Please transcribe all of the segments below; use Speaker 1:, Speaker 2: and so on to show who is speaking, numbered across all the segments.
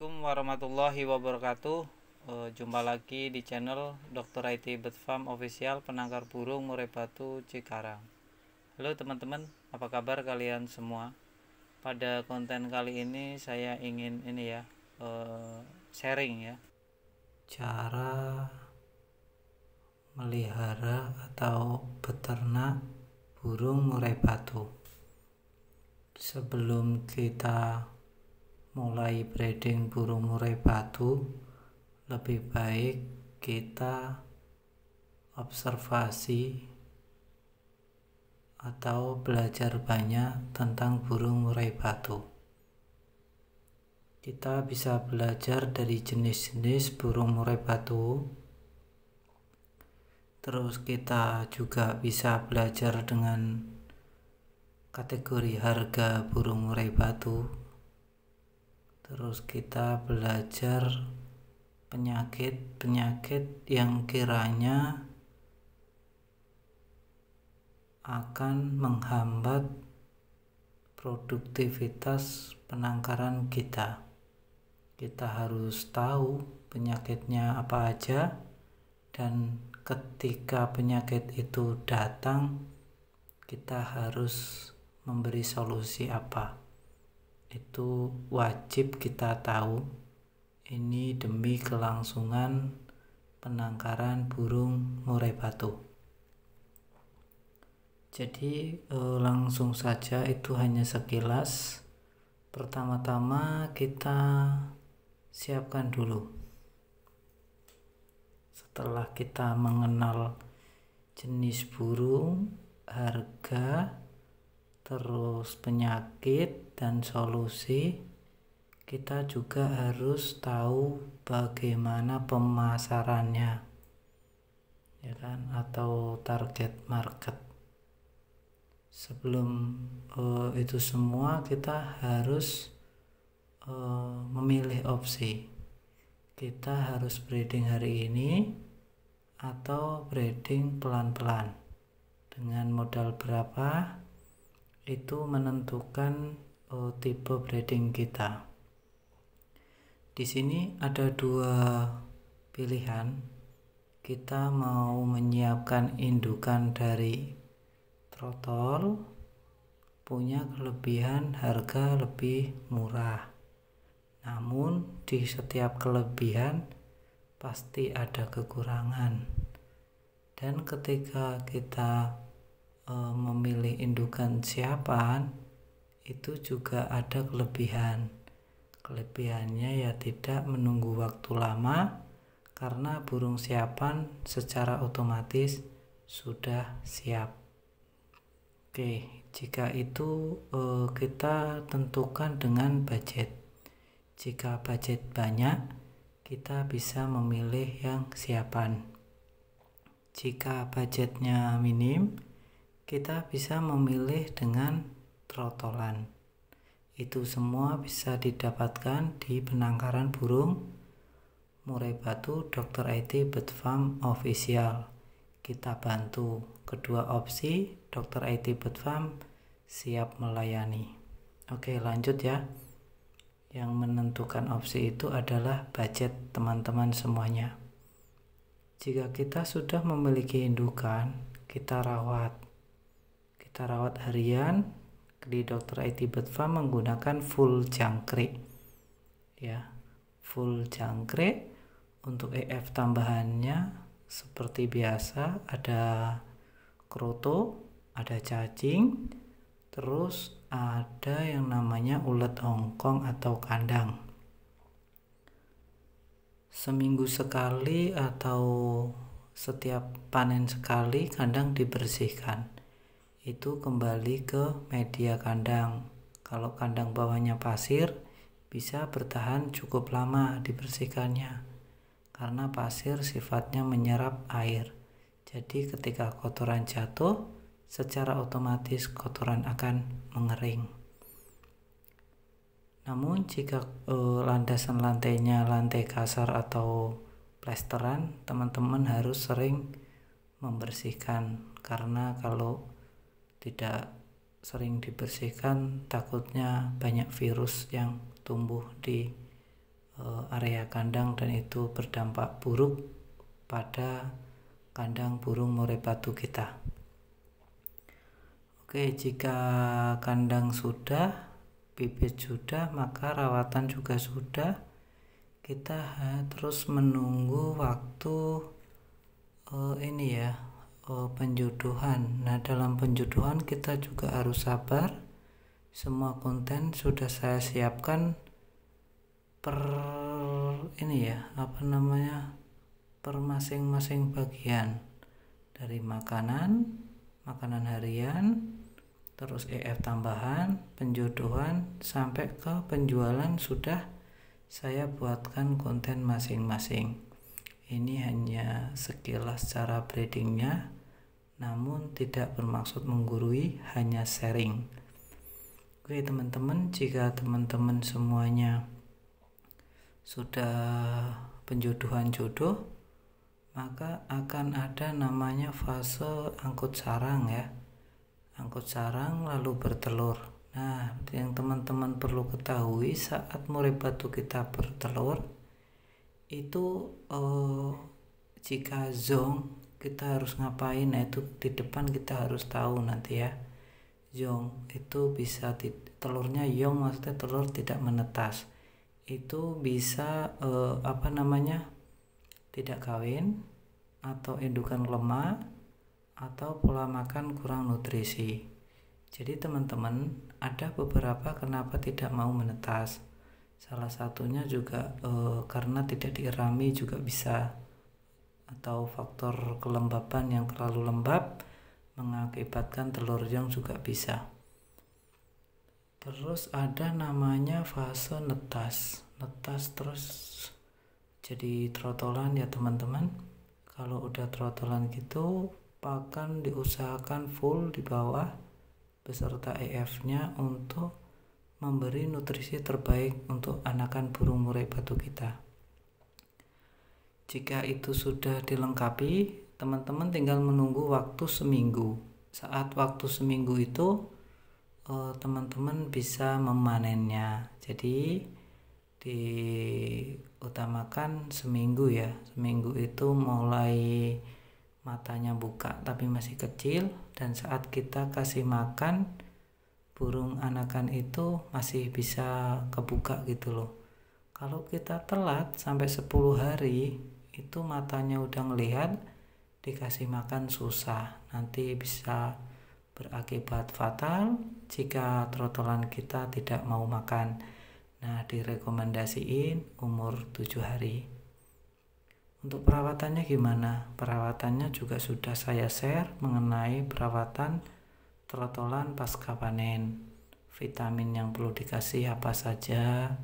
Speaker 1: Assalamualaikum warahmatullahi wabarakatuh. Jumpa lagi di channel Dr. IT Bird Farm Official, penangkar burung murai batu Cikarang. Halo teman-teman, apa kabar kalian semua? Pada konten kali ini saya ingin sharing ya, cara melihara atau beternak burung murai batu. Sebelum kita mulai breeding burung murai batu, lebih baik kita observasi atau belajar banyak tentang burung murai batu. Kita bisa belajar dari jenis-jenis burung murai batu. Terus kita juga bisa belajar dengan kategori harga burung murai batu. Terus kita belajar penyakit yang kiranya akan menghambat produktivitas penangkaran kita. Kita harus tahu penyakitnya apa aja, dan ketika penyakit itu datang, kita harus memberi solusi apa. Itu wajib kita tahu. Ini demi kelangsungan penangkaran burung murai batu. Jadi langsung saja, itu hanya sekilas. Pertama-tama kita siapkan dulu. Setelah kita mengenal jenis burung, harga, terus penyakit dan solusi, kita juga harus tahu bagaimana pemasarannya, ya kan, atau target market. Sebelum itu semua, kita harus memilih opsi. Kita harus breeding hari ini atau breeding pelan-pelan. Dengan modal berapa, itu menentukan tipe breeding kita. Di sini ada dua pilihan. Kita mau menyiapkan indukan dari trotol, punya kelebihan harga lebih murah. Namun di setiap kelebihan pasti ada kekurangan. Dan ketika kita memilih indukan siapan, itu juga ada kelebihan. Kelebihannya ya tidak menunggu waktu lama, karena burung siapan secara otomatis sudah siap. Oke, jika itu kita tentukan dengan budget. Jika budget banyak, kita bisa memilih yang siapan. Jika budgetnya minim, kita bisa memilih dengan trotolan. Itu semua bisa didapatkan di penangkaran burung murai batu Dr. IT Bird Farm Official. Kita bantu kedua opsi. Dr. IT Bird Farm siap melayani. Oke, lanjut ya. Yang menentukan opsi itu adalah budget teman-teman semuanya. Jika kita sudah memiliki indukan, kita rawat harian di Dr. IT Bird Farm menggunakan full jangkrik ya. Full jangkrik. Untuk EF tambahannya seperti biasa, ada kroto, ada cacing, terus ada yang namanya ulet hongkong atau kandang. Seminggu sekali atau setiap panen sekali kandang dibersihkan. Itu kembali ke media kandang. Kalau kandang bawahnya pasir, bisa bertahan cukup lama dibersihkannya, karena pasir sifatnya menyerap air. Jadi ketika kotoran jatuh, secara otomatis kotoran akan mengering. Namun jika landasan lantainya lantai kasar atau plesteran, teman-teman harus sering membersihkan, karena kalau tidak sering dibersihkan takutnya banyak virus yang tumbuh di area kandang dan itu berdampak buruk pada kandang burung murai batu kita. Oke, jika kandang sudah, bibit sudah, maka rawatan juga sudah. Kita terus menunggu waktu penjodohan. Nah, dalam penjodohan kita juga harus sabar. Semua konten sudah saya siapkan per masing-masing bagian, dari makanan harian, terus EF tambahan, penjodohan, sampai ke penjualan sudah saya buatkan konten masing-masing. Ini hanya sekilas cara breedingnya, namun tidak bermaksud menggurui, hanya sharing. Oke teman-teman, jika teman-teman semuanya sudah penjodohan jodoh, maka akan ada namanya fase angkut sarang ya. Angkut sarang lalu bertelur. Nah, yang teman-teman perlu ketahui, saat murai batu kita bertelur itu jika zong kita harus ngapain. Nah, itu di depan kita harus tahu nanti ya. Zong itu bisa telurnya yong, maksudnya telur tidak menetas. Itu bisa tidak kawin, atau indukan lemah, atau pola makan kurang nutrisi. Jadi teman-teman, ada beberapa kenapa tidak mau menetas. Salah satunya juga karena tidak diirami juga bisa, atau faktor kelembapan yang terlalu lembab mengakibatkan telur yong juga bisa. Terus ada namanya fase netas terus jadi trotolan ya teman-teman. Kalau udah trotolan gitu, pakan diusahakan full di bawah beserta EF-nya untuk memberi nutrisi terbaik untuk anakan burung murai batu kita. Jika itu sudah dilengkapi, teman-teman tinggal menunggu waktu seminggu. Saat waktu seminggu itu teman-teman bisa memanennya. Jadi diutamakan seminggu ya. Seminggu itu mulai matanya buka tapi masih kecil, dan saat kita kasih makan, burung anakan itu masih bisa kebuka gitu loh. Kalau kita telat sampai 10 hari, itu matanya udah ngelihat, dikasih makan susah, nanti bisa berakibat fatal jika trotolan kita tidak mau makan. Nah, direkomendasiin umur 7 hari. Untuk perawatannya gimana? Perawatannya juga sudah saya share mengenai perawatan trotolan pasca panen. Vitamin yang perlu dikasih apa saja,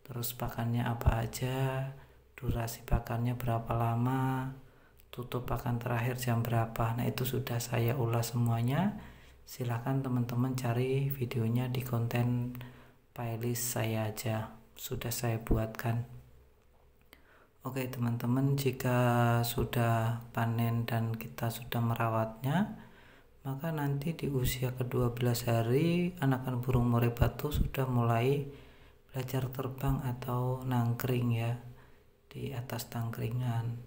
Speaker 1: terus pakannya apa aja, durasi pakannya berapa lama, tutup pakan terakhir jam berapa. Nah, itu sudah saya ulas semuanya. Silahkan teman-teman cari videonya di konten playlist saya aja, sudah saya buatkan. Oke teman-teman, jika sudah panen dan kita sudah merawatnya, maka nanti di usia ke-12 hari anakan burung murai batu sudah mulai belajar terbang atau nangkring ya, di atas tangkringan.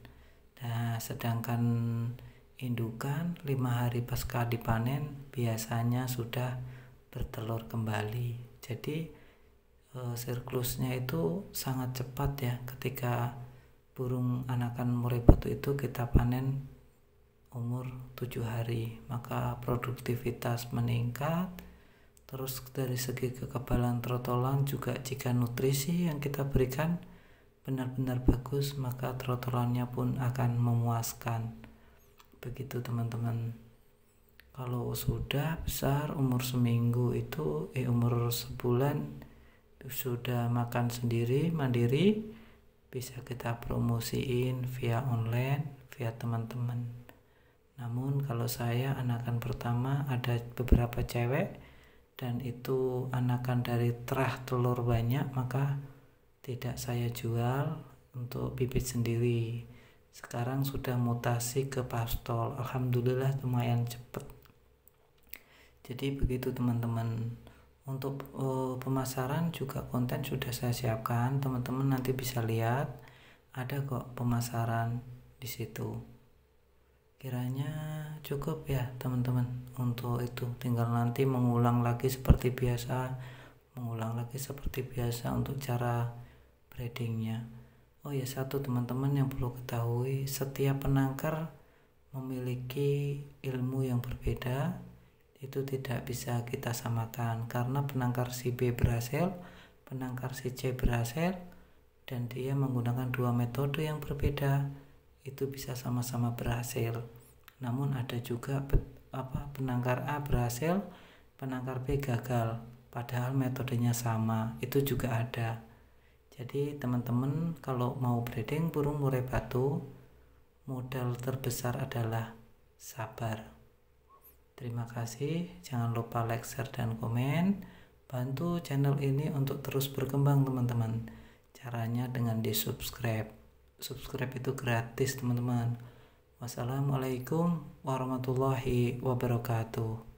Speaker 1: Nah, sedangkan indukan 5 hari pasca dipanen biasanya sudah bertelur kembali. Jadi siklusnya itu sangat cepat ya. Ketika burung anakan murai batu itu kita panen umur 7 hari, maka produktivitas meningkat. Terus dari segi kekebalan trotolan juga, jika nutrisi yang kita berikan benar-benar bagus, maka trotolannya pun akan memuaskan. Begitu teman-teman. Kalau sudah besar umur seminggu itu umur sebulan sudah makan sendiri mandiri, bisa kita promosiin via online, via teman-teman. Namun kalau saya anakan pertama ada beberapa cewek dan itu anakan dari terah telur banyak, maka tidak saya jual untuk bibit sendiri. Sekarang sudah mutasi ke pastol, alhamdulillah lumayan cepat. Jadi begitu teman-teman. Untuk pemasaran juga konten sudah saya siapkan, teman-teman nanti bisa lihat, ada kok pemasaran di situ. Kiranya cukup ya teman-teman untuk itu, tinggal nanti mengulang lagi seperti biasa untuk cara breedingnya. Oh ya, satu teman-teman yang perlu ketahui, setiap penangkar memiliki ilmu yang berbeda, itu tidak bisa kita samakan, karena penangkar si B berhasil, penangkar si C berhasil, dan dia menggunakan dua metode yang berbeda, itu bisa sama-sama berhasil. Namun ada juga penangkar A berhasil, penangkar B gagal, padahal metodenya sama, itu juga ada. Jadi teman-teman kalau mau breeding burung murai batu, modal terbesar adalah sabar. Terima kasih, jangan lupa like, share, dan komen. Bantu channel ini untuk terus berkembang teman-teman. Caranya dengan di subscribe. Subscribe itu gratis teman-teman. Wassalamualaikum warahmatullahi wabarakatuh.